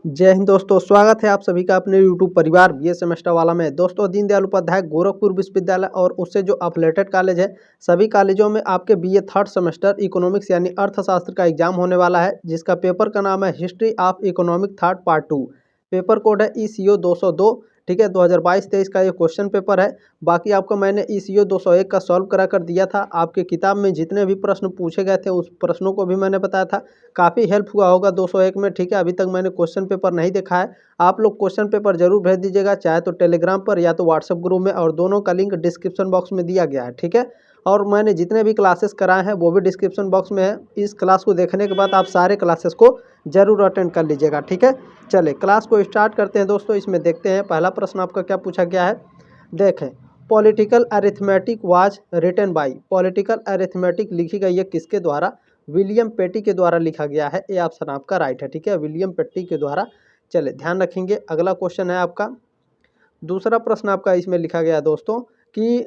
जय हिंद दोस्तों, स्वागत है आप सभी का अपने YouTube परिवार बीए सेमेस्टर वाला में। दोस्तों, दीनदयाल उपाध्याय गोरखपुर विश्वविद्यालय और उससे जो अफिलेटेड कॉलेज है, सभी कॉलेजों में आपके बीए थर्ड सेमेस्टर इकोनॉमिक्स यानी अर्थशास्त्र का एग्जाम होने वाला है, जिसका पेपर का नाम है history of economic thought part 2। Paper code है ECO 202। ठीक है, 2022-23 का ये क्वेश्चन पेपर है। बाकी आपको मैंने ECO 201 का सॉल्व करा कर दिया था। आपके किताब में जितने भी प्रश्न पूछे गए थे उस प्रश्नों को भी मैंने बताया था। काफ़ी हेल्प हुआ होगा 201 में। ठीक है, अभी तक मैंने क्वेश्चन पेपर नहीं देखा है। आप लोग क्वेश्चन पेपर जरूर भेज दीजिएगा, चाहे तो टेलीग्राम पर या तो व्हाट्सएप ग्रुप में, और दोनों का लिंक डिस्क्रिप्शन बॉक्स में दिया गया है। ठीक है, और मैंने जितने भी क्लासेस कराए हैं वो भी डिस्क्रिप्शन बॉक्स में है। इस क्लास को देखने के बाद आप सारे क्लासेस को जरूर अटेंड कर लीजिएगा। ठीक है, चले क्लास को स्टार्ट करते हैं दोस्तों। इसमें देखते हैं पहला प्रश्न आपका क्या पूछा गया है। देखें, political arithmetic was written by. Political arithmetic लिखी गई है किसके द्वारा? विलियम पेटी के द्वारा लिखा गया है। ये ऑप्शन आपका राइट है। ठीक है, विलियम पेटी के द्वारा। चले ध्यान रखेंगे। अगला क्वेश्चन है आपका, दूसरा प्रश्न आपका इसमें लिखा गया है दोस्तों कि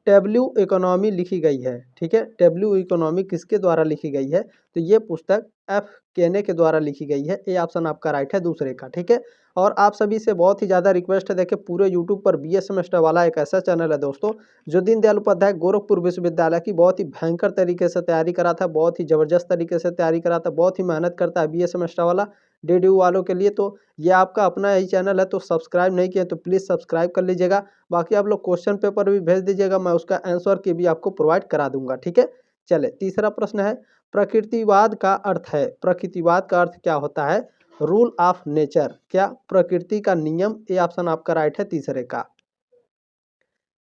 टेब्ल्यू इकोनॉमी लिखी गई है। ठीक है, टेब्ल्यू इकोनॉमी किसके द्वारा लिखी गई है? तो ये पुस्तक एफ केने के द्वारा लिखी गई है। ये ऑप्शन आपका राइट है दूसरे का। ठीक है, और आप सभी से बहुत ही ज़्यादा रिक्वेस्ट है, देखिए पूरे यूट्यूब पर बीए सेमेस्टर वाला एक ऐसा चैनल है दोस्तों जो दीनदयाल उपाध्याय गोरखपुर विश्वविद्यालय की बहुत ही भयंकर तरीके से तैयारी करा था, बहुत ही ज़बरदस्त तरीके से तैयारी करा था, बहुत ही मेहनत करता है बीए सेमेस्टर वाला DDU वालों के लिए। तो ये आपका अपना ही चैनल है, तो सब्सक्राइब नहीं किया तो प्लीज़ सब्सक्राइब कर लीजिएगा। बाकी आप लोग क्वेश्चन पेपर भी भेज दीजिएगा, मैं उसका आंसर की भी आपको प्रोवाइड करा दूंगा। ठीक है, चले तीसरा प्रश्न है, प्रकृतिवाद का अर्थ है। प्रकृतिवाद का अर्थ क्या होता है? रूल ऑफ नेचर, क्या प्रकृति का नियम। ये ऑप्शन आपका राइट है तीसरे का।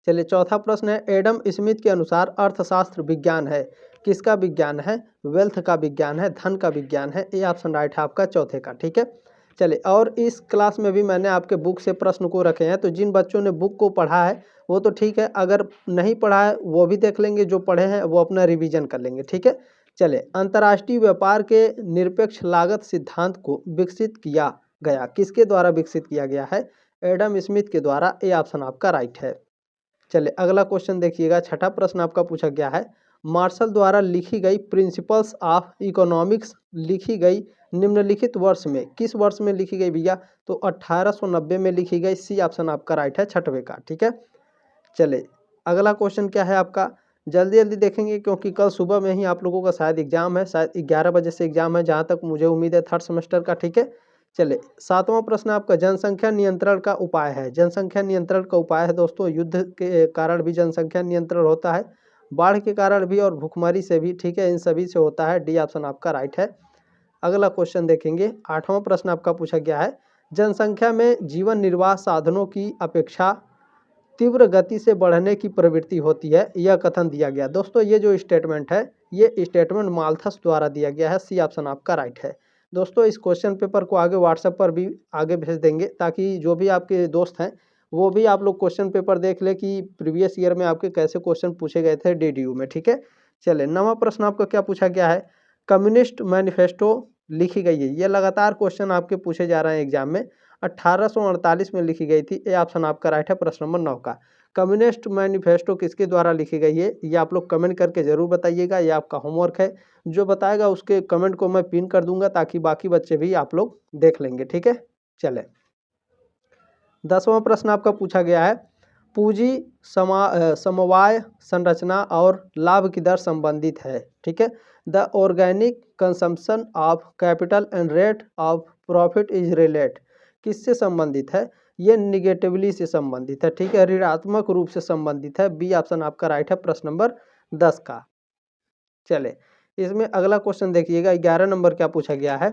चलिए चौथा प्रश्न है, एडम स्मिथ के अनुसार अर्थशास्त्र विज्ञान है। किसका विज्ञान है? वेल्थ का विज्ञान है, धन का विज्ञान है। ये ऑप्शन राइट है आपका चौथे का। ठीक है, चलिए और इस क्लास में भी मैंने आपके बुक से प्रश्न को रखे हैं, तो जिन बच्चों ने बुक को पढ़ा है वो तो ठीक है, अगर नहीं पढ़ा है वो भी देख लेंगे, जो पढ़े हैं वो अपना रिवीजन कर लेंगे। ठीक है, चलिए अंतर्राष्ट्रीय व्यापार के निरपेक्ष लागत सिद्धांत को विकसित किया गया, किसके द्वारा विकसित किया गया है? एडम स्मिथ के द्वारा। ये ऑप्शन आपका राइट है। चलिए अगला क्वेश्चन देखिएगा, छठा प्रश्न आपका पूछा गया है, मार्शल द्वारा लिखी गई प्रिंसिपल्स ऑफ इकोनॉमिक्स लिखी गई निम्नलिखित वर्ष में। किस वर्ष में लिखी गई भैया? तो 1890 में लिखी गई। सी ऑप्शन आपका राइट है छठवें का। ठीक है, चले अगला क्वेश्चन क्या है आपका, जल्दी जल्दी देखेंगे क्योंकि कल सुबह में ही आप लोगों का शायद एग्जाम है, शायद 11 बजे से एग्जाम है जहाँ तक मुझे उम्मीद है थर्ड सेमेस्टर का। ठीक है, चले सातवां प्रश्न आपका, जनसंख्या नियंत्रण का उपाय है। जनसंख्या नियंत्रण का उपाय है दोस्तों, युद्ध के कारण भी जनसंख्या नियंत्रण होता है, बाढ़ के कारण भी और भुखमरी से भी। ठीक है, इन सभी से होता है। डी ऑप्शन आपका राइट है। अगला क्वेश्चन देखेंगे, आठवां प्रश्न आपका पूछा गया है, जनसंख्या में जीवन निर्वाह साधनों की अपेक्षा तीव्र गति से बढ़ने की प्रवृत्ति होती है, यह कथन दिया गया। दोस्तों ये जो स्टेटमेंट है, ये स्टेटमेंट माल्थस द्वारा दिया गया है। सी ऑप्शन आपका राइट है। दोस्तों इस क्वेश्चन पेपर को आगे व्हाट्सएप पर भी आगे भेज देंगे, ताकि जो भी आपके दोस्त हैं वो भी आप लोग क्वेश्चन पेपर देख ले कि प्रीवियस ईयर में आपके कैसे क्वेश्चन पूछे गए थे DDU में। ठीक है, चले नवा प्रश्न आपका क्या पूछा गया है, कम्युनिस्ट मैनिफेस्टो लिखी गई है। ये लगातार क्वेश्चन आपके पूछे जा रहे हैं एग्जाम में। 1848 में लिखी गई थी। ये ऑप्शन आपका राइट है प्रश्न नंबर 9 का। कम्युनिस्ट मैनिफेस्टो किसके द्वारा लिखी गई है, ये आप लोग कमेंट करके जरूर बताइएगा। ये आपका होमवर्क है, जो बताएगा उसके कमेंट को मैं पिन कर दूंगा, ताकि बाकी बच्चे भी आप लोग देख लेंगे। ठीक है, चले 10वां प्रश्न आपका पूछा गया है, पूंजी समवाय संरचना और लाभ की दर संबंधित है। ठीक है, the organic consumption of capital and rate of profit is relate, किससे संबंधित है? ये निगेटिवली से संबंधित है। ठीक है, ऋणात्मक रूप से संबंधित है। बी ऑप्शन आपका राइट है प्रश्न नंबर 10 का। चले इसमें अगला क्वेश्चन देखिएगा, 11 नंबर क्या पूछा गया है,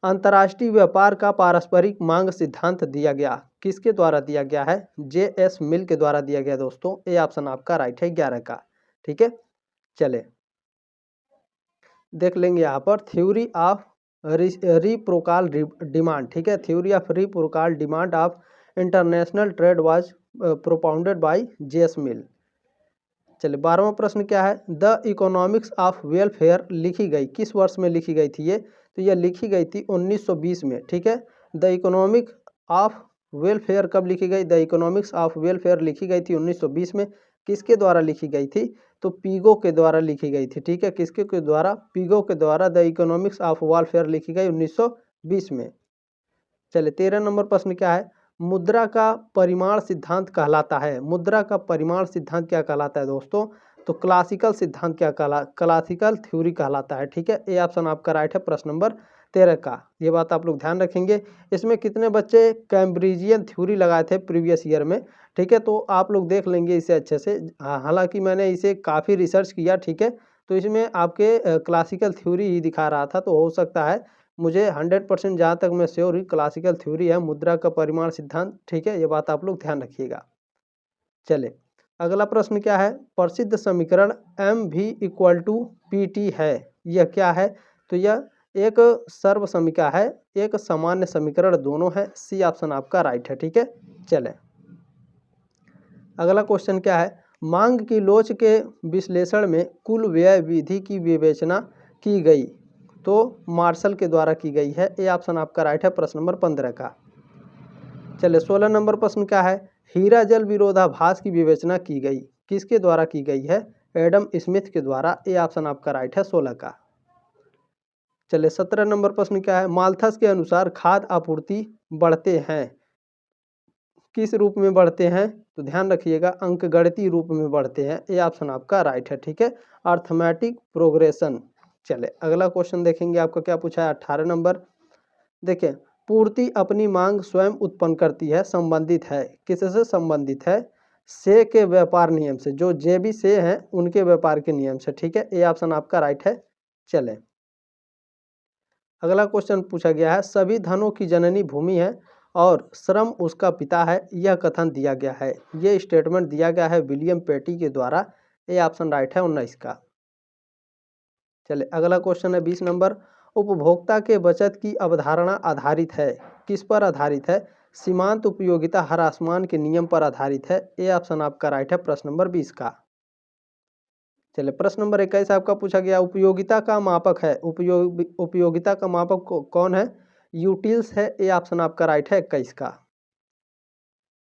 अंतर्राष्ट्रीय व्यापार का पारस्परिक मांग सिद्धांत दिया गया, किसके द्वारा दिया गया है? JS मिल के द्वारा दिया गया दोस्तों। ये ऑप्शन आपका राइट है 11 का। ठीक है, चले देख लेंगे यहाँ पर, थ्योरी ऑफ रिप्रोकाल डिमांड। ठीक है, theory of reciprocal demand of international trade was propounded by JS Mill. चलिए 12वां प्रश्न क्या है, द इकोनॉमिक्स ऑफ वेलफेयर लिखी गई, किस वर्ष में लिखी गई थी ये? तो ये लिखी गई थी 1920 में। ठीक है, द इकोनॉमिक ऑफ वेलफेयर कब लिखी गई? द इकोनॉमिक्स ऑफ वेलफेयर लिखी गई थी 1920 में। किसके द्वारा लिखी गई थी? तो पीगो के द्वारा लिखी गई थी। ठीक है, किसके के द्वारा? पीगो के द्वारा द इकोनॉमिक्स ऑफ वेलफेयर लिखी गई 1920 में। चलिए 13 नंबर प्रश्न क्या है, मुद्रा का परिमाण सिद्धांत कहलाता है। मुद्रा का परिमाण सिद्धांत क्या कहलाता है दोस्तों, तो क्लासिकल सिद्धांत क्लासिकल थ्योरी कहलाता है। ठीक है, ए ऑप्शन आपका राइट है प्रश्न नंबर 13 का। ये बात आप लोग ध्यान रखेंगे। इसमें कितने बच्चे कैम्ब्रिजियन थ्योरी लगाए थे प्रीवियस ईयर में, ठीक है, तो आप लोग देख लेंगे इसे अच्छे से। हालांकि मैंने इसे काफ़ी रिसर्च किया, ठीक है, तो इसमें आपके क्लासिकल थ्योरी ही दिखा रहा था, तो हो सकता है मुझे 100% जहाँ तक मैं श्योर हुई क्लासिकल थ्योरी है मुद्रा का परिमाण सिद्धांत। ठीक है, ये बात आप लोग ध्यान रखिएगा। चले अगला प्रश्न क्या है, प्रसिद्ध समीकरण M V equal to P T है, यह क्या है, तो यह एक सर्व समीका है, एक सामान्य समीकरण दोनों है। सी ऑप्शन आपका राइट है। ठीक है, चले अगला क्वेश्चन क्या है, मांग की लोच के विश्लेषण में कुल व्यय विधि की विवेचना की गई, तो मार्शल के द्वारा की गई है। ये ऑप्शन आपका राइट है प्रश्न नंबर 15 का। चलिए 16 नंबर प्रश्न क्या है, हीरा जल विरोधाभास की विवेचना की गई, किसके द्वारा की गई है, एडम स्मिथ के द्वारा। ये ऑप्शन आपका राइट है 16 का। चलिए 17 नंबर प्रश्न क्या है, माल्थस के अनुसार खाद्य आपूर्ति बढ़ते हैं, किस रूप में बढ़ते हैं, तो ध्यान रखिएगा अंकगणितीय रूप में बढ़ते हैं। ये ऑप्शन आपका राइट है। ठीक है, अर्थमेटिक प्रोग्रेशन। चले अगला क्वेश्चन देखेंगे, आपका क्या पूछा है 18 नंबर। देखिए, पूर्ति अपनी मांग स्वयं उत्पन्न करती है, संबंधित है, किससे संबंधित है, से के व्यापार नियम से, जो जे बी से हैं उनके व्यापार के नियम से। ठीक है, ये ऑप्शन आपका राइट है। चले अगला क्वेश्चन पूछा गया है, सभी धनों की जननी भूमि है और श्रम उसका पिता है, यह कथन दिया गया है, यह स्टेटमेंट दिया गया है विलियम पेटी के द्वारा। ये ऑप्शन राइट है 19 का। चले अगला क्वेश्चन है 20 नंबर, उपभोक्ता के बचत की अवधारणा आधारित है, किस पर आधारित है, सीमांत उपयोगिता हर आसमान के नियम पर आधारित है। ये ऑप्शन आपका राइट है प्रश्न नंबर 20 का। चलिए प्रश्न नंबर 21 आपका पूछा गया, उपयोगिता का मापक है, उपयोगिता का मापक कौन है, यूटिल्स है। ये ऑप्शन आपका राइट है 21 का।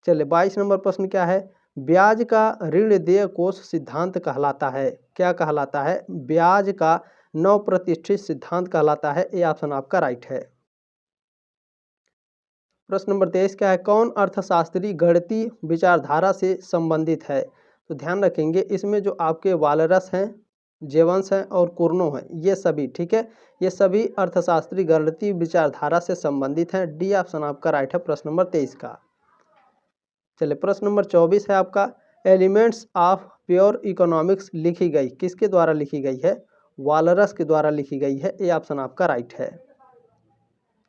चलिए 22 नंबर प्रश्न क्या है, ब्याज का ऋण देय कोष सिद्धांत कहलाता है, क्या कहलाता है, ब्याज का नव प्रतिष्ठित सिद्धांत कहलाता है। ये ऑप्शन आपका राइट है। प्रश्न नंबर 23 क्या है, कौन अर्थशास्त्री गणितीय विचारधारा से संबंधित है, तो ध्यान रखेंगे इसमें जो आपके वालरस हैं, जेवंस हैं और कुर्नो हैं, ये सभी, ठीक है, ये सभी अर्थशास्त्री गणितीय विचारधारा से संबंधित हैं। डी ऑप्शन आपका राइट है प्रश्न नंबर 23 का। चलिए प्रश्न नंबर 24 है आपका, एलिमेंट्स ऑफ प्योर इकोनॉमिक्स लिखी गई, किसके द्वारा लिखी गई है, वालरस के द्वारा लिखी गई है। ये ऑप्शन आपका राइट है।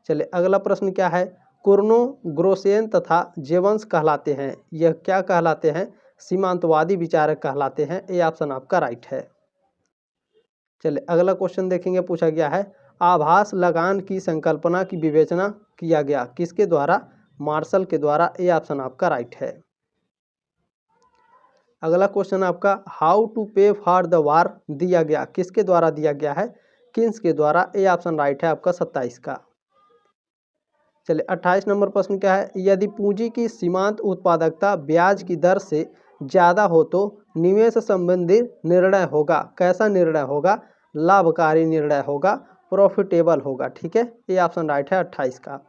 चलिए अगला प्रश्न क्या है, कुर्नो, ग्रोसेन तथा जेवंस कहलाते हैं, यह क्या कहलाते हैं, सीमांतवादी विचारक कहलाते हैं। ये ऑप्शन आपका राइट है। चलिए अगला क्वेश्चन देखेंगे, पूछा गया है, आभास लगान की संकल्पना की विवेचना किया गया, किसके द्वारा, मार्शल के द्वारा। ये ऑप्शन आपका राइट है। अगला क्वेश्चन आपका, हाउ टू पे फॉर द वार दिया गया, किसके द्वारा दिया गया है, किन्स के द्वारा। ये ऑप्शन राइट है आपका 27 का। चलिए 28 नंबर प्रश्न क्या है, यदि पूंजी की सीमांत उत्पादकता ब्याज की दर से ज़्यादा हो तो निवेश संबंधी निर्णय होगा, कैसा निर्णय होगा, लाभकारी निर्णय होगा, प्रॉफिटेबल होगा। ठीक है, ये ऑप्शन राइट है 28 का।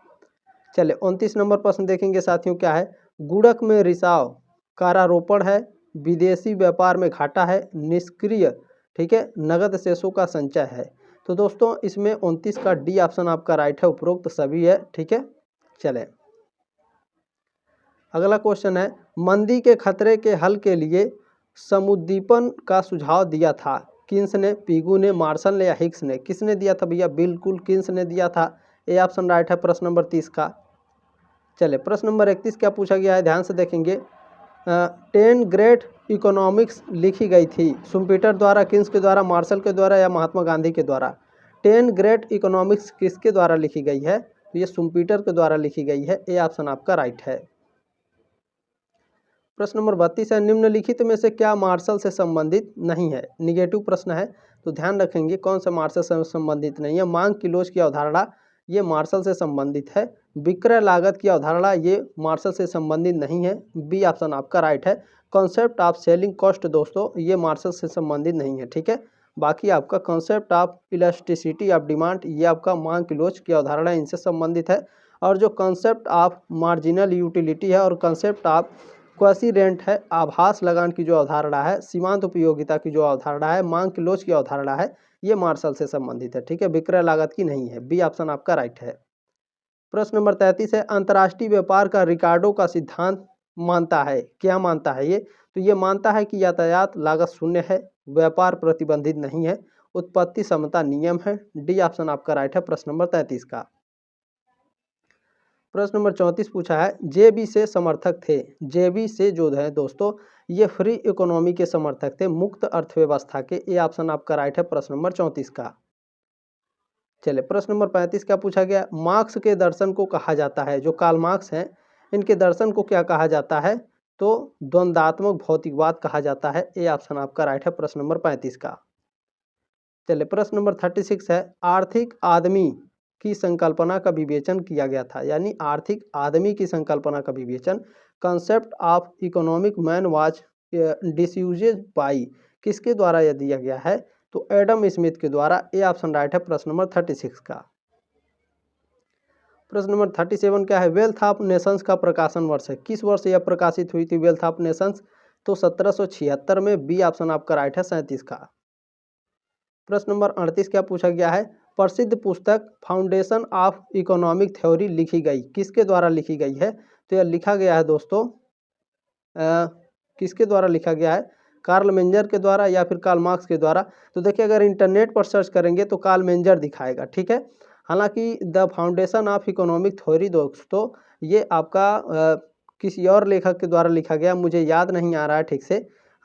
चलिए 29 नंबर प्रश्न देखेंगे साथियों, क्या है, गुड़क में रिसाव कारारोपण है, विदेशी व्यापार में घाटा है, निष्क्रिय, ठीक है, नगद शेषों का संचय है। तो दोस्तों इसमें 29 का डी ऑप्शन आपका राइट है, उपरोक्त सभी है। ठीक है, चलें अगला क्वेश्चन है, मंदी के खतरे के हल के लिए समुद्दीपन का सुझाव दिया था, किन्स ने, पीगू ने, मार्शल ने या हिक्स ने, किसने दिया था भैया, बिल्कुल किन्स ने दिया था। ये ऑप्शन राइट है प्रश्न नंबर 30 का। चले प्रश्न नंबर 31 क्या पूछा गया है, ध्यान से देखेंगे, 10 ग्रेट इकोनॉमिक्स लिखी गई थी शुम्पीटर द्वारा, किन्स के द्वारा, मार्शल के द्वारा या महात्मा गांधी के द्वारा। 10 ग्रेट इकोनॉमिक्स किसके द्वारा लिखी गई है, तो ये शुम्पीटर के द्वारा लिखी गई है। ये ऑप्शन आपका राइट है। प्रश्न नंबर 32 है, निम्नलिखित में से क्या मार्शल से संबंधित नहीं है, निगेटिव प्रश्न है, तो ध्यान रखेंगे कौन सा मार्शल से संबंधित नहीं है। मांग की लोच की अवधारणा ये मार्शल से संबंधित है, विक्रय लागत की अवधारणा ये मार्शल से संबंधित नहीं है। बी ऑप्शन आपका राइट है। कॉन्सेप्ट ऑफ सेलिंग कॉस्ट दोस्तों ये मार्शल से संबंधित नहीं है। ठीक है, बाकी आपका concept of elasticity of demand ये आपका मांग की लोच की अवधारणा इनसे संबंधित है, और जो कंसेप्ट ऑफ मार्जिनल यूटिलिटी है और कंसेप्ट ऑफ क्वासी रेंट है, आभास लगान की जो अवधारणा है, सीमांत उपयोगिता की जो अवधारणा है, मांग की लोच की अवधारणा है, ये मार्शल से संबंधित है। ठीक है, विक्रय लागत की नहीं है। बी ऑप्शन आपका राइट है। प्रश्न नंबर 33 है, अंतर्राष्ट्रीय व्यापार का रिकार्डो का सिद्धांत मानता है, क्या मानता है ये? तो ये मानता है कि यातायात लागत शून्य है, व्यापार प्रतिबंधित नहीं है, उत्पत्ति समता नियम है। डी ऑप्शन आपका राइट है प्रश्न नंबर 33 का। प्रश्न नंबर 34 पूछा है, जेबी से समर्थक थे। जेबी से जो है दोस्तों, ये फ्री इकोनॉमी के समर्थक थे, मुक्त अर्थव्यवस्था के। ये ऑप्शन आपका राइट है प्रश्न नंबर 34 का। चलिए प्रश्न नंबर 35 क्या पूछा गया, मार्क्स के दर्शन को कहा जाता है, जो कार्ल मार्क्स हैं इनके दर्शन को क्या कहा जाता है? तो द्वंद्वात्मक भौतिकवाद कहा जाता है। ए ऑप्शन आपका राइट है प्रश्न नंबर 35 का। चलिए प्रश्न नंबर 36 है, आर्थिक आदमी की संकल्पना का विवेचन किया गया था, यानी आर्थिक आदमी की संकल्पना का विवेचन, concept of economic man was disused by, किसके द्वारा यह दिया गया है? तो एडम स्मिथ के द्वारा। ए ऑप्शन राइट है प्रश्न नंबर 36 का। प्रश्न नंबर 37 क्या है, वेल्थ ऑफ नेशंस का प्रकाशन वर्ष है, किस वर्ष यह प्रकाशित हुई थी वेल्थ ऑफ नेशंस? तो 1776 में। बी ऑप्शन आपका राइट है 37 का। प्रश्न नंबर 38 क्या पूछा गया है, प्रसिद्ध पुस्तक फाउंडेशन ऑफ इकोनॉमिक थ्योरी लिखी गई, किसके द्वारा लिखी गई है? तो यह लिखा गया है दोस्तों किसके द्वारा लिखा गया है? कार्ल मेंजर के द्वारा या फिर कार्ल मार्क्स के द्वारा। तो देखिए अगर इंटरनेट पर सर्च करेंगे तो कार्ल मेंजर दिखाएगा। ठीक है, हालांकि the foundation of economic theory दोस्तों ये आपका किसी और लेखक के द्वारा लिखा गया, मुझे याद नहीं आ रहा है ठीक से,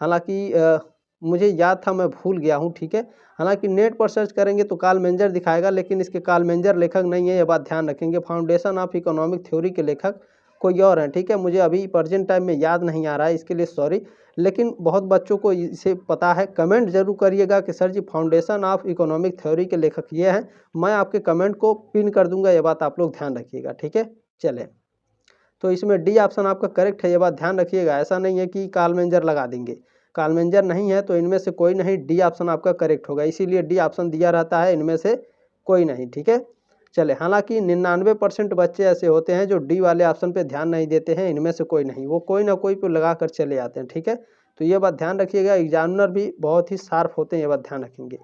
हालांकि मुझे याद था, मैं भूल गया हूँ। ठीक है, हालांकि नेट पर सर्च करेंगे तो कार्ल मेंजर दिखाएगा, लेकिन इसके कार्ल मेंजर लेखक नहीं है, ये बात ध्यान रखेंगे। फाउंडेशन ऑफ इकोनॉमिक थ्योरी के लेखक कोई और हैं। ठीक है, मुझे अभी प्रेजेंट टाइम में याद नहीं आ रहा है, इसके लिए सॉरी, लेकिन बहुत बच्चों को इसे पता है। कमेंट जरूर करिएगा कि sir ji foundation of economic theory के लेखक ये हैं, मैं आपके कमेंट को पिन कर दूंगा, ये बात आप लोग ध्यान रखिएगा। ठीक है, चले तो इसमें डी ऑप्शन आपका करेक्ट है, ये बात ध्यान रखिएगा। ऐसा नहीं है कि कार्ल मेंजर लगा देंगे, कार्ल मेंजर नहीं है तो इनमें से कोई नहीं, डी ऑप्शन आपका करेक्ट होगा, इसीलिए डी ऑप्शन दिया रहता है, इनमें से कोई नहीं। ठीक है, चले हालांकि 99% बच्चे ऐसे होते हैं जो डी वाले ऑप्शन पे ध्यान नहीं देते हैं, इनमें से कोई नहीं, वो कोई ना कोई पे लगा कर चले आते हैं। ठीक है, तो ये बात ध्यान रखिएगा, एग्जामिनर भी बहुत ही शार्प होते हैं, ये बात ध्यान रखेंगे।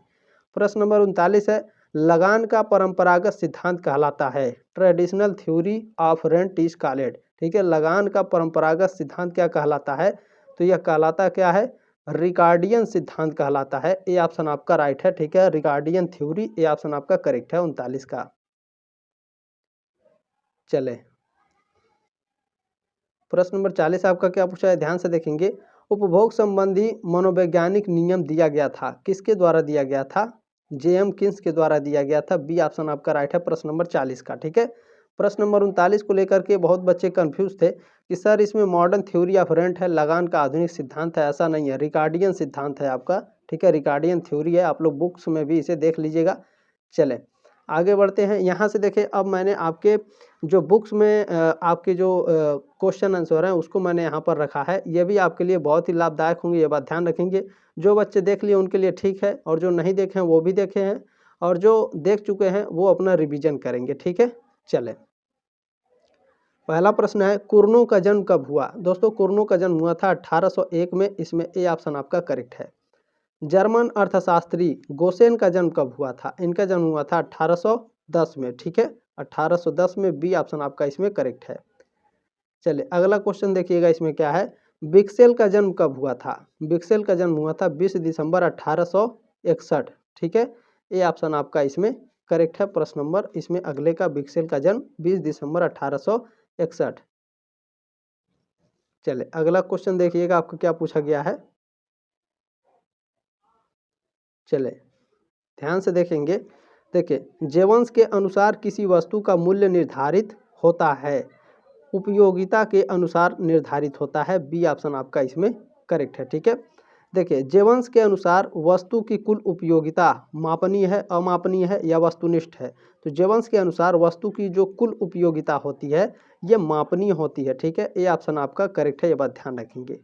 प्रश्न नंबर 39 है, लगान का परंपरागत सिद्धांत कहलाता है, traditional theory of rent is called. ठीक है, लगान का परंपरागत सिद्धांत क्या कहलाता है? तो यह कहलाता क्या है? रिकार्डियन सिद्धांत कहलाता है। ए ऑप्शन आपका राइट है। ठीक है, रिकार्डियन थ्योरी, ए ऑप्शन आपका करेक्ट है 39 का। चले प्रश्न नंबर 40 आपका क्या पूछा है, ध्यान से देखेंगे। उपभोग संबंधी मनोवैज्ञानिक नियम दिया गया था, किसके द्वारा दिया गया था? जेएम किन्स के द्वारा दिया गया था। बी ऑप्शन आपका राइट है प्रश्न नंबर 40 का। ठीक है, प्रश्न नंबर 39 को लेकर के बहुत बच्चे कंफ्यूज थे कि सर इसमें मॉडर्न थ्योरी ऑफ रेंट है, लगान का आधुनिक सिद्धांत है। ऐसा नहीं है, रिकार्डियन सिद्धांत है आपका। ठीक है, रिकार्डियन थ्योरी है, आप लोग बुक्स में भी इसे देख लीजिएगा। चले आगे बढ़ते हैं। यहाँ से देखें, अब मैंने आपके जो बुक्स में आपके जो क्वेश्चन आंसर हैं उसको मैंने यहाँ पर रखा है, ये भी आपके लिए बहुत ही लाभदायक होंगे, ये बात ध्यान रखेंगे। जो बच्चे देख लिए उनके लिए ठीक है, और जो नहीं देखे हैं वो भी देखे हैं, और जो देख चुके हैं वो अपना रिवीजन करेंगे। ठीक है, चले पहला प्रश्न है, कुर्नों का जन्म कब हुआ? दोस्तों कुर्नों का जन्म हुआ था 1801 में, इसमें ए ऑप्शन आपका करेक्ट है। जर्मन अर्थशास्त्री गोसेन का जन्म कब हुआ था? इनका जन्म हुआ था 1810 में। ठीक है, 1810 में। बी ऑप्शन आपका इसमें करेक्ट है। चलिए अगला क्वेश्चन देखिएगा, इसमें क्या है, बिक्सेल का जन्म कब हुआ था? बिक्सेल का जन्म हुआ था 20 दिसंबर 1861। ठीक है, ये ऑप्शन आपका इसमें करेक्ट है। प्रश्न नंबर इसमें अगले का, बिक्सेल का जन्म 20 दिसंबर 1861। चले अगला क्वेश्चन देखिएगा, आपको क्या पूछा गया है। चले ध्यान से देखेंगे। देखिए, जेवंस के अनुसार किसी वस्तु का मूल्य निर्धारित होता है, उपयोगिता के अनुसार निर्धारित होता है। बी ऑप्शन आपका इसमें करेक्ट है। ठीक है, देखिए जेवंस के अनुसार वस्तु की कुल उपयोगिता मापनीय है, अमापनीय है या वस्तुनिष्ठ है। तो जेवंस के अनुसार वस्तु की जो कुल उपयोगिता होती है ये मापनीय होती है। ठीक है, ये ऑप्शन आपका करेक्ट है, ये बात ध्यान रखेंगे।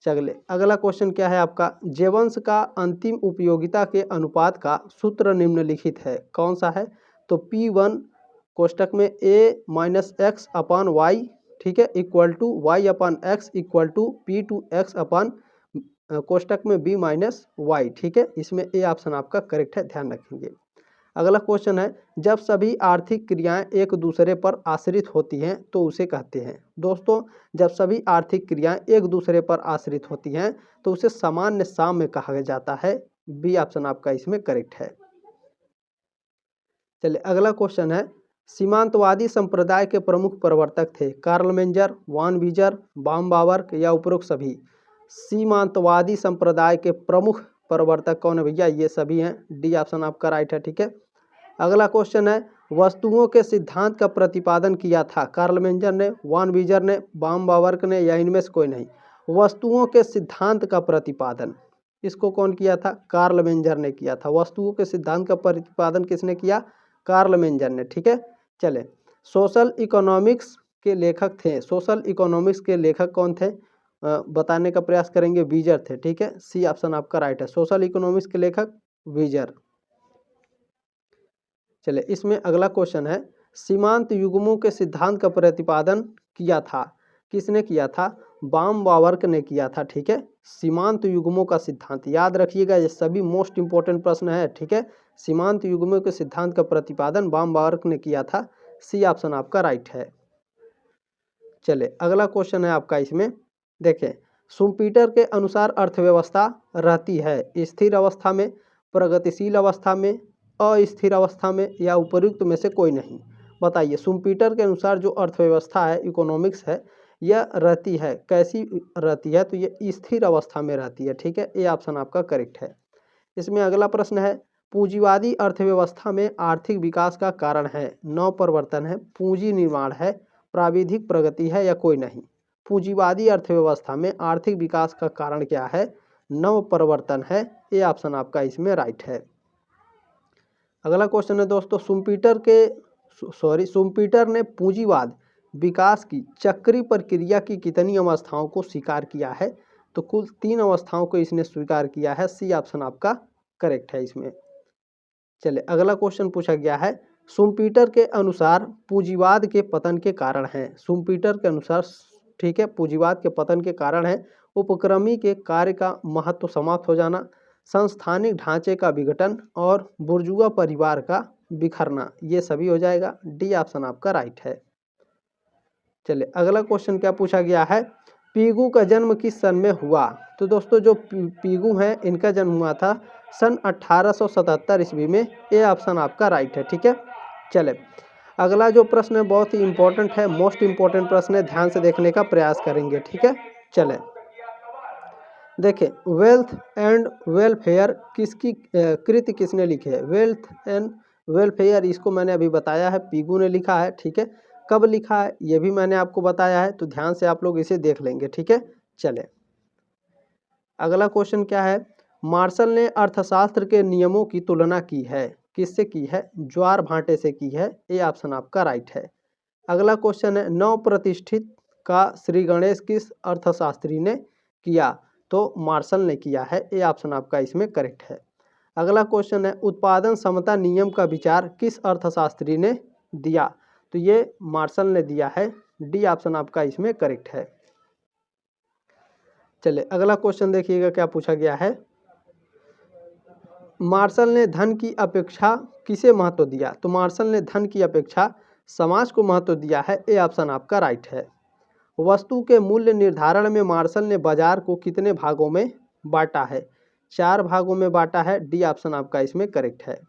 चलिए अगला क्वेश्चन क्या है आपका, जेवंस का अंतिम उपयोगिता के अनुपात का सूत्र निम्नलिखित है, कौन सा है? तो P1 कोष्टक में a minus x upon y, ठीक है, equal to y upon x equal to p two x upon कोष्टक में b माइनस वाई, ठीक है। इसमें ए ऑप्शन आपका करेक्ट है, ध्यान रखेंगे। अगला क्वेश्चन है, जब सभी आर्थिक क्रियाएं एक दूसरे पर आश्रित होती हैं तो उसे कहते हैं। दोस्तों, जब सभी आर्थिक क्रियाएं एक दूसरे पर आश्रित होती हैं तो उसे सामान्य साम्य कहा जाता है। बी ऑप्शन आपका इसमें करेक्ट है। चलिए अगला क्वेश्चन है, सीमांतवादी संप्रदाय के प्रमुख प्रवर्तक थे कार्ल मेंजर, वान बीजर, बाम-बावर्क या उपरोक्त सभी। सीमांतवादी संप्रदाय के प्रमुख प्रवर्तक कौन है भैया? ये सभी हैं, डी ऑप्शन आपका राइट है, ठीक है। अगला क्वेश्चन है, वस्तुओं के सिद्धांत का प्रतिपादन किया था कार्ल मेंजर ने, वान बीजर ने, बाम-बावर्क ने या इनमें से कोई नहीं। वस्तुओं के सिद्धांत का प्रतिपादन इसको कौन किया था? कार्ल मेंजर ने किया था। वस्तुओं के सिद्धांत का प्रतिपादन किसने किया? कार्ल मेंजर ने, ठीक है। चले, सोशल इकोनॉमिक्स के लेखक थे, सोशल इकोनॉमिक्स के लेखक कौन थे बताने का प्रयास करेंगे, बीजर थे, ठीक है। सी ऑप्शन आपका राइट है, सोशल इकोनॉमिक्स के लेखक बीजर। चले, इसमें अगला क्वेश्चन है, सीमांत युग्मों के सिद्धांत का प्रतिपादन किया था, किसने किया था? बाम-बावर्क ने किया था, ठीक है। सीमांत युग्मों का सिद्धांत याद रखिएगा, ये सभी मोस्ट इंपॉर्टेंट प्रश्न है, ठीक है। सीमांत युग्मों के सिद्धांत का प्रतिपादन बाम-बावर्क ने किया था। सी ऑप्शन आपका राइट है। चले, अगला क्वेश्चन है आपका, इसमें देखें, शुम्पीटर के अनुसार अर्थव्यवस्था रहती है स्थिर अवस्था में, प्रगतिशील अवस्था में, अस्थिर अवस्था में या उपर्युक्त में से कोई नहीं। बताइए, शुम्पीटर के अनुसार जो अर्थव्यवस्था है, इकोनॉमिक्स है, यह रहती है, कैसी रहती है? तो ये स्थिर अवस्था में रहती है, ठीक है। ये ऑप्शन आपका करेक्ट है। इसमें अगला प्रश्न है, पूंजीवादी अर्थव्यवस्था में आर्थिक विकास का कारण है नव प्रवर्तन है, पूंजी निर्माण है, प्राविधिक प्रगति है या कोई नहीं। पूंजीवादी अर्थव्यवस्था में आर्थिक विकास का कारण क्या है? नव प्रवर्तन है। ये ऑप्शन आपका इसमें राइट है। अगला क्वेश्चन है दोस्तों, शुम्पीटर ने पूंजीवाद विकास की चक्रीय प्रक्रिया की कितनी अवस्थाओं को स्वीकार किया है? तो कुल 3 अवस्थाओं को इसने स्वीकार किया है। सी ऑप्शन आपका करेक्ट है इसमें। चले, अगला क्वेश्चन पूछा गया है, शुम्पीटर के अनुसार पूंजीवाद के पतन के कारण हैं। शुम्पीटर के अनुसार, ठीक है, पूंजीवाद के पतन के कारण है उपक्रमी के कार्य का महत्व समाप्त हो जाना, संस्थानिक ढांचे का विघटन और बुर्जुआ परिवार का बिखरना। ये सभी हो जाएगा। डी ऑप्शन आपका राइट है। चलिए, अगला क्वेश्चन क्या पूछा गया है, पीगू का जन्म किस सन में हुआ? तो दोस्तों, जो पीगू हैं, इनका जन्म हुआ था सन 1877 ईस्वी में। ये ऑप्शन आपका राइट है, ठीक है। चले, अगला जो प्रश्न है बहुत ही इंपॉर्टेंट है, मोस्ट इंपॉर्टेंट प्रश्न है, ध्यान से देखने का प्रयास करेंगे, ठीक है। चले, देखें, वेल्थ एंड वेलफेयर किसकी कृति किसने लिखी है? वेल्थ एंड वेलफेयर, इसको मैंने अभी बताया है, पीगू ने लिखा है, ठीक है। कब लिखा है ये भी मैंने आपको बताया है, तो ध्यान से आप लोग इसे देख लेंगे, ठीक है। चले, अगला क्वेश्चन क्या है, मार्शल ने अर्थशास्त्र के नियमों की तुलना की है, किससे की है? ज्वार भाटे से की है। ये ऑप्शन आपका राइट है। अगला क्वेश्चन है, नव प्रतिष्ठित का श्री गणेश किस अर्थशास्त्री ने किया? तो मार्शल ने किया है। ये ऑप्शन आपका इसमें करेक्ट है। अगला क्वेश्चन है, उत्पादन समता नियम का विचार किस अर्थशास्त्री ने दिया? तो ये मार्शल ने दिया है। डी ऑप्शन आपका इसमें करेक्ट है। चलिए, अगला क्वेश्चन देखिएगा क्या पूछा गया है, मार्शल ने धन की अपेक्षा किसे महत्व दिया? तो मार्शल ने धन की अपेक्षा समाज को महत्व दिया है। ये ऑप्शन आपका राइट है। वस्तु के मूल्य निर्धारण में मार्शल ने बाजार को कितने भागों में बांटा है? 4 भागों में बांटा है। डी ऑप्शन आपका इसमें करेक्ट है।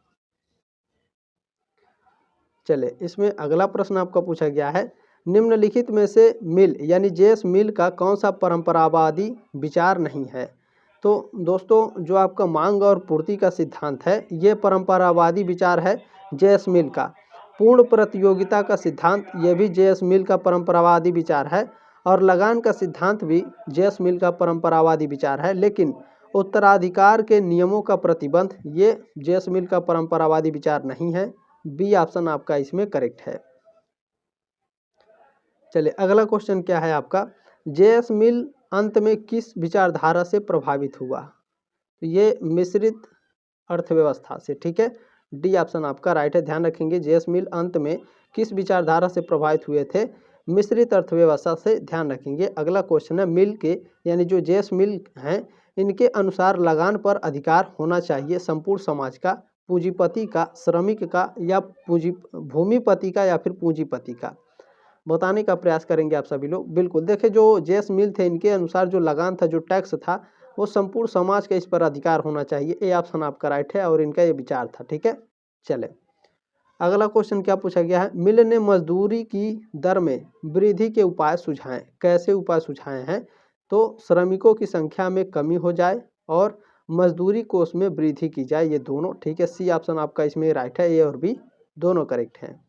चले, इसमें अगला प्रश्न आपका पूछा गया है, निम्नलिखित में से मिल यानी जेएस मिल का कौन सा परंपरावादी विचार नहीं है? तो दोस्तों, जो आपका मांग और पूर्ति का सिद्धांत है, ये परंपरावादी विचार है जेएस मिल का। पूर्ण प्रतियोगिता का सिद्धांत, ये भी जेएस मिल का परंपरावादी विचार है। और लगान का सिद्धांत भी जेएस मिल का परंपरावादी विचार है। लेकिन उत्तराधिकार के नियमों का प्रतिबंध, ये जेएस मिल का परंपरावादी विचार नहीं है। बी ऑप्शन आपका इसमें करेक्ट है। चलिए, अगला क्वेश्चन क्या है आपका, जेएस मिल अंत में किस विचारधारा से प्रभावित हुआ? तो ये मिश्रित अर्थव्यवस्था से, ठीक है। डी ऑप्शन आपका राइट है, ध्यान रखेंगे। जेएस मिल अंत में किस विचारधारा से प्रभावित हुए थे? मिश्रित अर्थव्यवस्था से, ध्यान रखेंगे। अगला क्वेश्चन है, मिल के यानी जो जेएस मिल हैं इनके अनुसार लगान पर अधिकार होना चाहिए संपूर्ण समाज का, पूंजीपति का, श्रमिक का या भूमिपति का या फिर पूंजीपति का? बताने का प्रयास करेंगे आप सभी लोग। बिल्कुल, देखिए जो जेएस मिल थे इनके अनुसार जो लगान था, जो टैक्स था, वो संपूर्ण समाज का इस पर अधिकार होना चाहिए। ए ऑप्शन आपका राइट है और इनका ये विचार था। ठीक है, चले अगला क्वेश्चन क्या पूछा गया है, मिल ने मजदूरी की दर में वृद्धि के उपाय सुझाए। कैसे उपाय सुझाए हैं? तो श्रमिकों की संख्या में कमी हो जाए और मजदूरी कोष में वृद्धि की जाए, ये दोनों। ठीक है, सी ऑप्शन आपका इसमें राइट है, ए और बी दोनों करेक्ट हैं।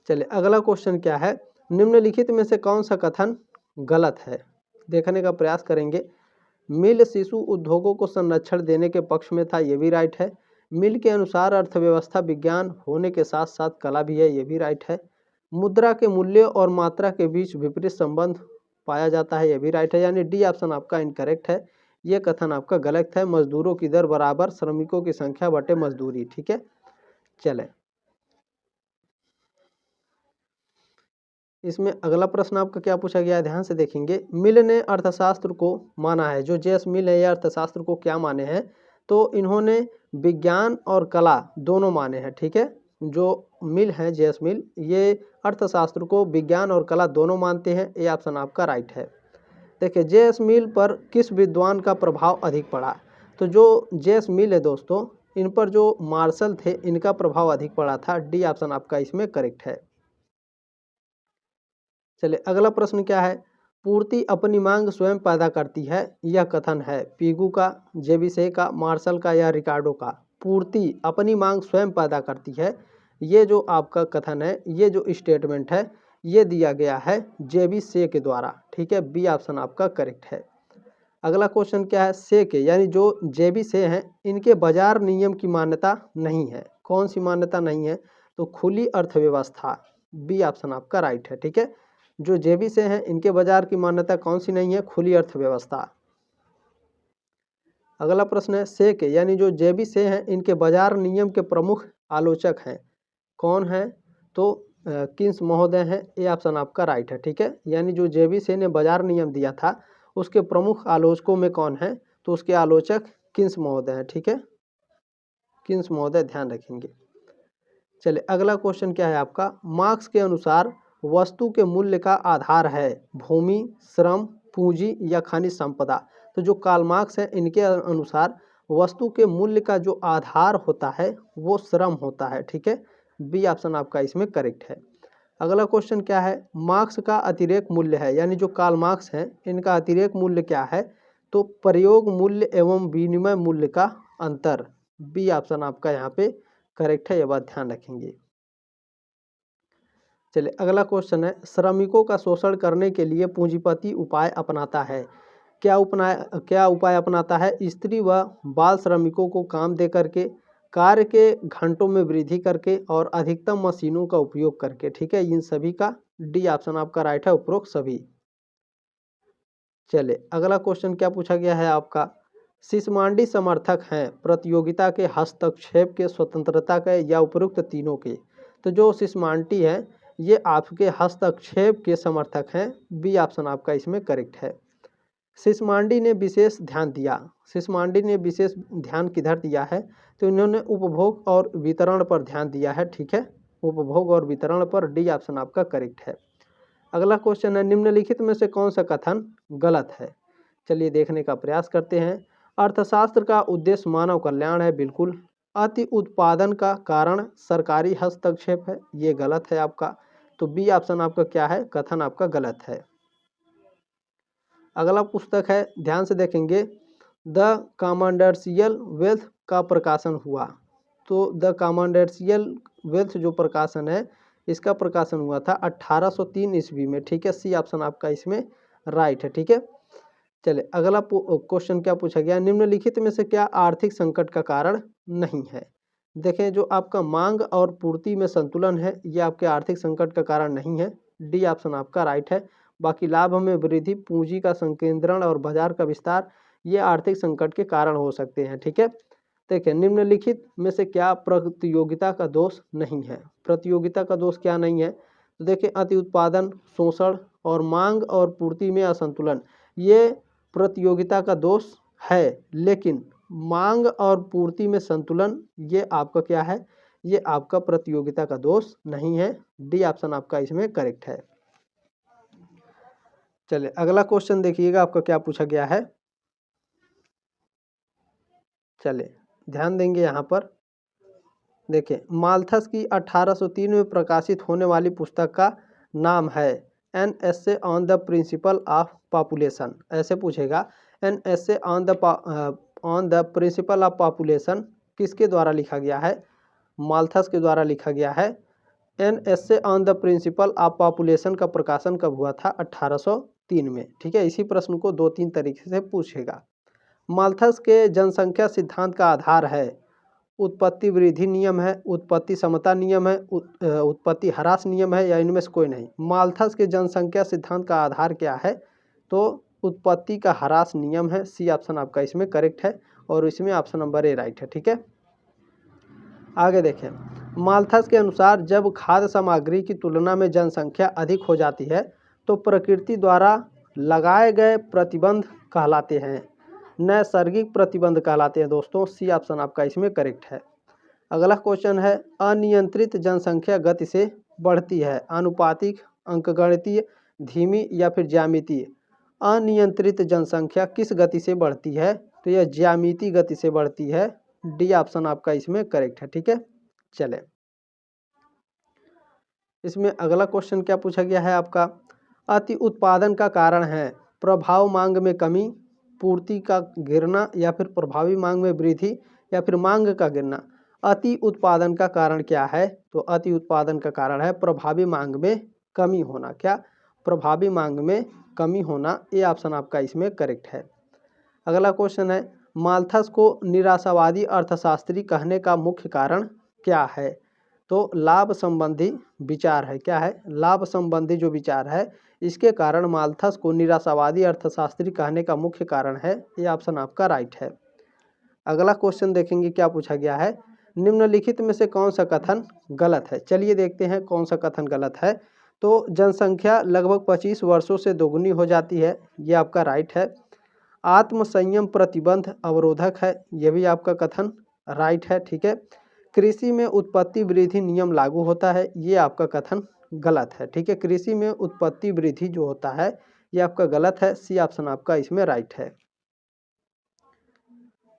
चलिए अगला क्वेश्चन क्या है, निम्नलिखित में से कौन सा कथन गलत है? देखने का प्रयास करेंगे। मिल शिशु उद्योगों को संरक्षण देने के पक्ष में था, ये भी राइट है। मिल के अनुसार अर्थव्यवस्था विज्ञान होने के साथ साथ कला भी है, ये भी राइट है। मुद्रा के मूल्य और मात्रा के बीच विपरीत संबंध पाया जाता है, ये भी राइट है। यानी डी ऑप्शन आपका इनकरेक्ट है, ये कथन आपका गलत है। मजदूरों की दर बराबर श्रमिकों की संख्या बटे मजदूरी। ठीक है, चले इसमें अगला प्रश्न आपका क्या पूछा गया है, ध्यान से देखेंगे। मिल ने अर्थशास्त्र को माना है, जो जेएस मिल है, ये अर्थशास्त्र को क्या माने हैं? तो इन्होंने विज्ञान और कला दोनों माने हैं। ठीक है, जो मिल है जेएस मिल, ये अर्थशास्त्र को विज्ञान और कला दोनों मानते हैं। ये ऑप्शन आपका राइट है। देखिए जेएस मिल पर किस विद्वान का प्रभाव अधिक पड़ा? तो जो जेएस मिल है दोस्तों, इन पर जो मार्शल थे इनका प्रभाव अधिक पड़ा था। डी ऑप्शन आपका इसमें करेक्ट है। चलिए अगला प्रश्न क्या है, पूर्ति अपनी मांग स्वयं पैदा करती है, यह कथन है पीगू का, जेबिसे का, मार्शल का या रिकार्डो का? पूर्ति अपनी मांग स्वयं पैदा करती है, ये जो आपका कथन है, ये जो स्टेटमेंट है, ये दिया गया है जेबिसे के द्वारा। ठीक है, बी ऑप्शन आपका करेक्ट है। अगला क्वेश्चन क्या है, से के यानी जो जेबिसे हैं इनके बाजार नियम की मान्यता नहीं है। कौन सी मान्यता नहीं है? तो खुली अर्थव्यवस्था, बी ऑप्शन आपका राइट है। ठीक है, जो जेबी से हैं इनके बाजार की मान्यता कौन सी नहीं है? खुली अर्थव्यवस्था। अगला प्रश्न है, से के यानी जो जेबी से हैं इनके बाजार नियम के प्रमुख आलोचक हैं, कौन है? तो किन्स महोदय हैं, ये ऑप्शन आपका राइट है। ठीक है, यानी जो जेबी से ने बाजार नियम दिया था उसके प्रमुख आलोचकों में कौन है? तो उसके आलोचक किन्स महोदय हैं। ठीक है, किन्स महोदय, ध्यान रखेंगे। चलिए अगला क्वेश्चन क्या है आपका, मार्क्स के अनुसार वस्तु के मूल्य का आधार है भूमि, श्रम, पूंजी या खनिज संपदा? तो जो कार्ल मार्क्स है इनके अनुसार वस्तु के मूल्य का जो आधार होता है वो श्रम होता है। ठीक है, बी ऑप्शन आपका इसमें करेक्ट है। अगला क्वेश्चन क्या है, मार्क्स का अतिरेक मूल्य है, यानी जो कार्ल मार्क्स हैं इनका अतिरेक मूल्य क्या है? तो प्रयोग मूल्य एवं विनिमय मूल्य का अंतर, बी ऑप्शन आपका यहाँ पे करेक्ट है, ये बात ध्यान रखेंगे। चलिए अगला क्वेश्चन है, श्रमिकों का शोषण करने के लिए पूंजीपति उपाय अपनाता है, क्या उपाय अपनाता है? स्त्री व बाल श्रमिकों को काम दे करके, कार्य के घंटों में वृद्धि करके और अधिकतम मशीनों का उपयोग करके। ठीक है, इन सभी का डी ऑप्शन आपका राइट है, उपरोक्त सभी। चलिए अगला क्वेश्चन क्या पूछा गया है आपका, सिसमांडी समर्थक हैं प्रतियोगिता के, हस्तक्षेप के, स्वतंत्रता के या उपरोक्त तीनों के? तो जो सिसमांडी है ये आपके हस्तक्षेप के समर्थक हैं, बी ऑप्शन आपका इसमें करेक्ट है। सिसमांडी ने विशेष ध्यान दिया, सिसमांडी ने विशेष ध्यान किधर दिया है? तो इन्होंने उपभोग और वितरण पर ध्यान दिया है। ठीक है, उपभोग और वितरण पर, डी ऑप्शन आपका करेक्ट है। अगला क्वेश्चन है, निम्नलिखित में से कौन सा कथन गलत है? चलिए देखने का प्रयास करते हैं। अर्थशास्त्र का उद्देश्य मानव कल्याण है, बिल्कुल। अति उत्पादन का कारण सरकारी हस्तक्षेप है, ये गलत है आपका। तो बी ऑप्शन आपका क्या है, कथन आपका गलत है। अगला पुस्तक है, ध्यान से देखेंगे, द कॉमर्शियल वेल्थ का प्रकाशन हुआ। तो द कॉमर्शियल वेल्थ जो प्रकाशन है इसका प्रकाशन हुआ था 1803 ईस्वी में। ठीक है, सी ऑप्शन आपका इसमें राइट है। ठीक है, चलिए अगला क्वेश्चन क्या पूछा गया, निम्नलिखित में से क्या आर्थिक संकट का कारण नहीं है? देखें, जो आपका मांग और पूर्ति में संतुलन है ये आपके आर्थिक संकट का कारण नहीं है, डी ऑप्शन आपका राइट है। बाकी लाभ में वृद्धि, पूंजी का संकेंद्रण और बाजार का विस्तार ये आर्थिक संकट के कारण हो सकते हैं। ठीक है, देखिए निम्नलिखित में से क्या प्रतियोगिता का दोष नहीं है। प्रतियोगिता का दोष क्या नहीं है, तो देखिए अति उत्पादन, शोषण और मांग और पूर्ति में असंतुलन, ये प्रतियोगिता का दोष है। लेकिन मांग और पूर्ति में संतुलन ये आपका क्या है, ये आपका प्रतियोगिता का दोष नहीं है। डी ऑप्शन आपका इसमें करेक्ट है। चलिए अगला क्वेश्चन देखिएगा आपका क्या पूछा गया है। चलिए ध्यान देंगे यहाँ पर। देखिए माल्थस की 1803 में प्रकाशित होने वाली पुस्तक का नाम है an essay on the principle of population. ऐसे पूछेगा, an essay on the principle of population किसके द्वारा लिखा गया है, माल्थस के द्वारा लिखा गया है। An essay on the principle of population का प्रकाशन कब हुआ था, 1803 में। ठीक है, इसी प्रश्न को 2-3 तरीके से पूछेगा। माल्थस के जनसंख्या सिद्धांत का आधार है उत्पत्ति वृद्धि नियम है, उत्पत्ति समता नियम है, उत्पत्ति ह्रास नियम है, या इनमें से कोई नहीं। माल्थस के जनसंख्या सिद्धांत का आधार क्या है, तो उत्पत्ति का ह्रास नियम है। सी ऑप्शन आपका इसमें करेक्ट है और इसमें ऑप्शन नंबर ए राइट है। ठीक है, आगे देखें। माल्थस के अनुसार जब खाद्य सामग्री की तुलना में जनसंख्या अधिक हो जाती है तो प्रकृति द्वारा लगाए गए प्रतिबंध कहलाते हैं, नैसर्गिक प्रतिबंध कहलाते हैं दोस्तों। सी ऑप्शन आपका इसमें करेक्ट है। अगला क्वेश्चन है, अनियंत्रित जनसंख्या गति से बढ़ती है, अनुपातिक, अंकगणितीय, धीमी या फिर ज्यामितीय। अनियंत्रित जनसंख्या किस गति से बढ़ती है, तो यह ज्यामितीय गति से बढ़ती है। डी ऑप्शन आपका इसमें करेक्ट है। ठीक है, चले इसमें अगला क्वेश्चन क्या पूछा गया है आपका, अति उत्पादन का कारण है प्रभाव मांग में कमी, पूर्ति का गिरना, या फिर प्रभावी मांग में वृद्धि, या फिर मांग का गिरना। अति उत्पादन का कारण क्या है, तो अति उत्पादन का कारण है प्रभावी मांग में कमी होना। क्या, प्रभावी मांग में कमी होना। ये ऑप्शन आपका इसमें करेक्ट है। अगला क्वेश्चन है, माल्थस को निराशावादी अर्थशास्त्री कहने का मुख्य कारण क्या है, तो लाभ संबंधी विचार है। क्या है, लाभ संबंधी जो विचार है, इसके कारण माल्थस को निराशावादी अर्थशास्त्री कहने का मुख्य कारण है। ये ऑप्शन आपका राइट है। अगला क्वेश्चन देखेंगे क्या पूछा गया है, निम्नलिखित में से कौन सा कथन गलत है। चलिए देखते हैं कौन सा कथन गलत है। तो जनसंख्या लगभग 25 वर्षों से दोगुनी हो जाती है, ये आपका राइट है। आत्म संयम प्रतिबंध अवरोधक है, यह भी आपका कथन राइट है। ठीक है, कृषि में उत्पत्ति वृद्धि नियम लागू होता है, ये आपका कथन गलत है। ठीक है, कृषि में उत्पत्ति वृद्धि जो होता है ये आपका गलत है। सी ऑप्शन आपका इसमें राइट है।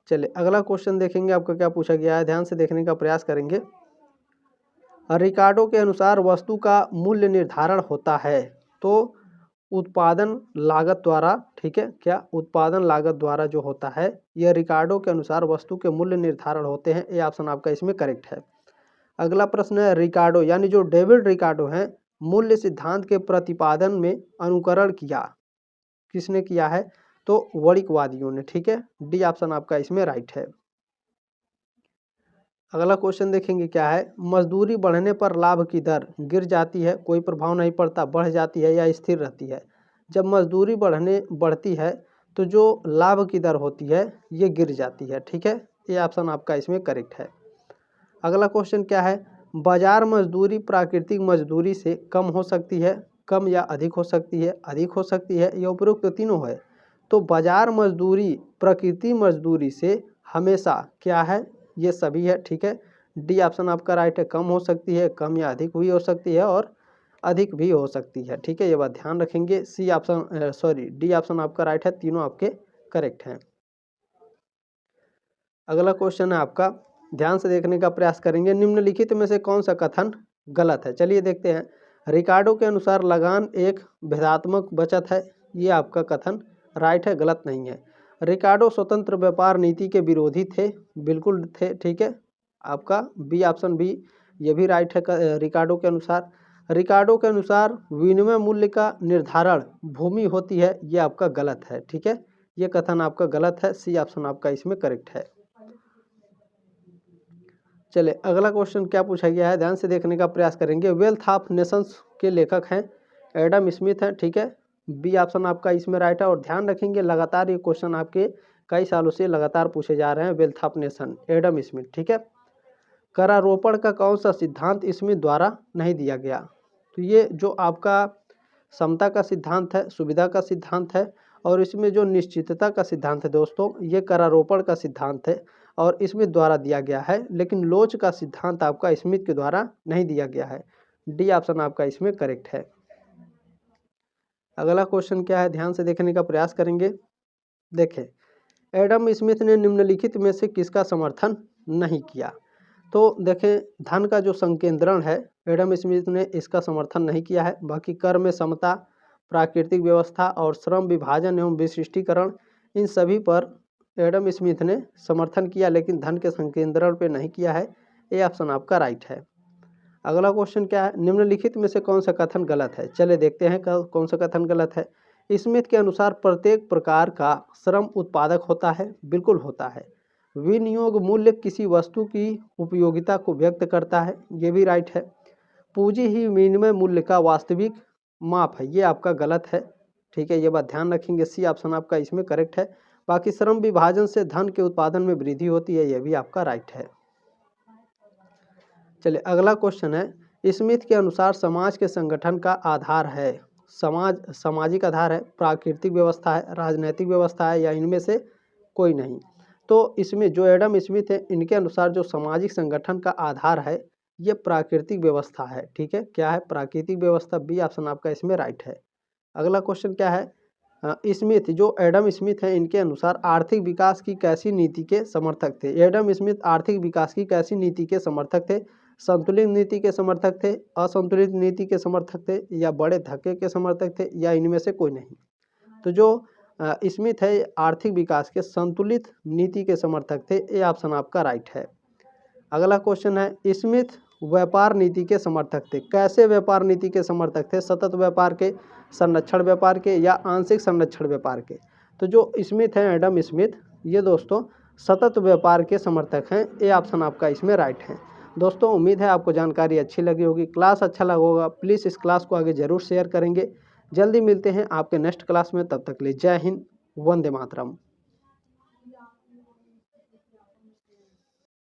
चलिए अगला क्वेश्चन देखेंगे आपका क्या पूछा गया है, ध्यान से देखने का प्रयास करेंगे। रिकार्डो के अनुसार वस्तु का मूल्य निर्धारण होता है तो उत्पादन लागत द्वारा। ठीक है, क्या, उत्पादन लागत द्वारा जो होता है, यह रिकार्डो के अनुसार वस्तु के मूल्य निर्धारण होते हैं। ये ऑप्शन आपका इसमें करेक्ट है। अगला प्रश्न है, रिकार्डो यानी जो डेविड रिकार्डो हैं, मूल्य सिद्धांत के प्रतिपादन में अनुकरण किया, किसने किया है, तो वणिकवादियों ने। ठीक है, डी ऑप्शन आपका इसमें राइट है। अगला क्वेश्चन देखेंगे क्या है, मजदूरी बढ़ने पर लाभ की दर गिर जाती है, कोई प्रभाव नहीं पड़ता, बढ़ जाती है या स्थिर रहती है। जब मजदूरी बढ़ती है तो जो लाभ की दर होती है ये गिर जाती है। ठीक है, ये ऑप्शन आपका इसमें करेक्ट है। अगला क्वेश्चन क्या है, बाजार मजदूरी प्राकृतिक मजदूरी से कम हो सकती है, कम या अधिक हो सकती है, अधिक हो सकती है, या उपरोक्त तीनों है। तो बाजार मजदूरी प्रकृति मजदूरी से हमेशा क्या है, ये सभी है। ठीक है, डी ऑप्शन आपका राइट है, कम हो सकती है, कम या अधिक भी हो सकती है, और अधिक भी हो सकती है। ठीक है, ये बात ध्यान रखेंगे। सी ऑप्शन डी ऑप्शन आपका राइट है, तीनों आपके करेक्ट हैं। अगला क्वेश्चन है आपका, ध्यान से देखने का प्रयास करेंगे, निम्नलिखित में से कौन सा कथन गलत है। चलिए देखते हैं। रिकार्डो के अनुसार लगान एक भेदात्मक बचत है, ये आपका कथन राइट है, गलत नहीं है। रिकार्डो स्वतंत्र व्यापार नीति के विरोधी थे, बिल्कुल थे। ठीक है, आपका बी ऑप्शन बी ये भी राइट है। रिकार्डो के अनुसार, रिकार्डो के अनुसार विनिमय मूल्य का निर्धारण भूमि होती है, ये आपका गलत है। ठीक है, ये कथन आपका गलत है। सी ऑप्शन आपका इसमें करेक्ट है। चले अगला क्वेश्चन क्या पूछा गया है, ध्यान से देखने का प्रयास करेंगे। वेल्थ ऑफ नेशंस के लेखक हैं एडम स्मिथ हैं। ठीक है, बी ऑप्शन आपका इसमें राइट है। और ध्यान रखेंगे लगातार ये क्वेश्चन आपके कई सालों से लगातार पूछे जा रहे हैं। Wealth of nation, Adam Smith. ठीक है। करारोपण का कौन सा सिद्धांत स्मिथ द्वारा नहीं दिया गया? तो ये जो आपका समता का सिद्धांत है, सुविधा का सिद्धांत है, और इसमें जो निश्चितता का सिद्धांत है दोस्तों, ये करारोपण का सिद्धांत है और स्मिथ द्वारा दिया गया है। लेकिन लोच का सिद्धांत आपका स्मिथ के द्वारा नहीं दिया गया है। डी ऑप्शन आपका इसमें करेक्ट है। अगला क्वेश्चन क्या है, ध्यान से देखने का प्रयास करेंगे। देखें, एडम स्मिथ ने निम्नलिखित में से किसका समर्थन नहीं किया? तो देखें, धन का जो संकेंद्रण है, एडम स्मिथ ने इसका समर्थन नहीं किया है। बाकी कर में समता, प्राकृतिक व्यवस्था और श्रम विभाजन एवं विशिष्टीकरण, इन सभी पर एडम स्मिथ ने समर्थन किया, लेकिन धन के संकेंद्रण पे नहीं किया है। ये ऑप्शन आपका राइट है। अगला क्वेश्चन क्या है, निम्नलिखित में से कौन सा कथन गलत है? चले देखते हैं कौन सा कथन गलत है। स्मिथ के अनुसार प्रत्येक प्रकार का श्रम उत्पादक होता है। बिल्कुल होता है। विनियोग मूल्य किसी वस्तु की उपयोगिता को व्यक्त करता है। ये भी राइट है। पूंजी ही विनिमय मूल्य का वास्तविक माप है। ये आपका गलत है। ठीक है, ये बात ध्यान रखेंगे। सी ऑप्शन आपका इसमें करेक्ट है। बाकी श्रम विभाजन से धन के उत्पादन में वृद्धि होती है, यह भी आपका राइट है। चलिए अगला क्वेश्चन है, स्मिथ के अनुसार समाज के संगठन का आधार है। सामाजिक आधार है, प्राकृतिक व्यवस्था है, राजनैतिक व्यवस्था है, या इनमें से कोई नहीं? तो इसमें जो एडम स्मिथ है, इनके अनुसार जो सामाजिक संगठन का आधार है, ये प्राकृतिक व्यवस्था है। ठीक है, क्या है? प्राकृतिक व्यवस्था। बी ऑप्शन आपका इसमें राइट है। अगला क्वेश्चन क्या है, स्मिथ जो एडम स्मिथ है, इनके अनुसार आर्थिक विकास की कैसी नीति के समर्थक थे? एडम स्मिथ आर्थिक विकास की कैसी नीति के समर्थक थे? संतुलित नीति के समर्थक थे, असंतुलित नीति के समर्थक थे, या बड़े धक्के के समर्थक थे, या इनमें से कोई नहीं? तो जो स्मिथ है, आर्थिक विकास के संतुलित नीति के समर्थक थे। ये ऑप्शन आपका राइट है। अगला क्वेश्चन है, स्मिथ व्यापार नीति के समर्थक थे। कैसे व्यापार नीति के समर्थक थे? सतत व्यापार के, संरक्षण व्यापार के, या आंशिक संरक्षण व्यापार के? तो जो स्मिथ है, एडम स्मिथ, ये दोस्तों सतत व्यापार के समर्थक हैं। ये ऑप्शन आपका इसमें राइट है। दोस्तों उम्मीद है आपको जानकारी अच्छी लगी होगी। क्लास अच्छा लगा होगा, प्लीज़ इस क्लास को आगे जरूर शेयर करेंगे। जल्दी मिलते हैं आपके नेक्स्ट क्लास में, तब तक के लिए जय हिंद, वंदे मातरम।